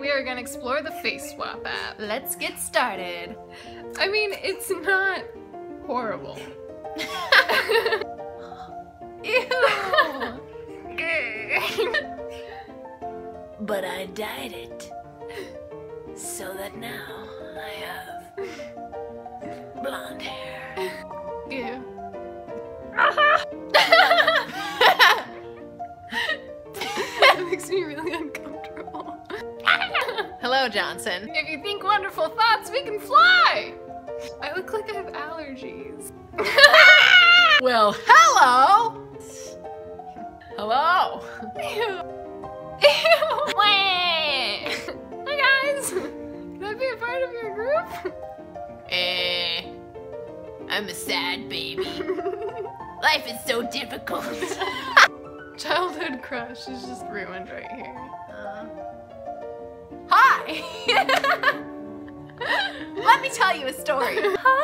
we are gonna explore the Face Swap app. Let's get started. I mean, it's not horrible. Ew! But I dyed it so that now I have blonde hair. Ew. That makes me really uncomfortable. Hello, Johnson. If you think wonderful thoughts, we can fly! I look like I have allergies. Well, hello! Hello! Ew. Ew. Hi guys! Can I be a part of your group? I'm a sad baby. Life is so difficult. Childhood crush is just ruined right here. Hi! Let me tell you a story. Hi!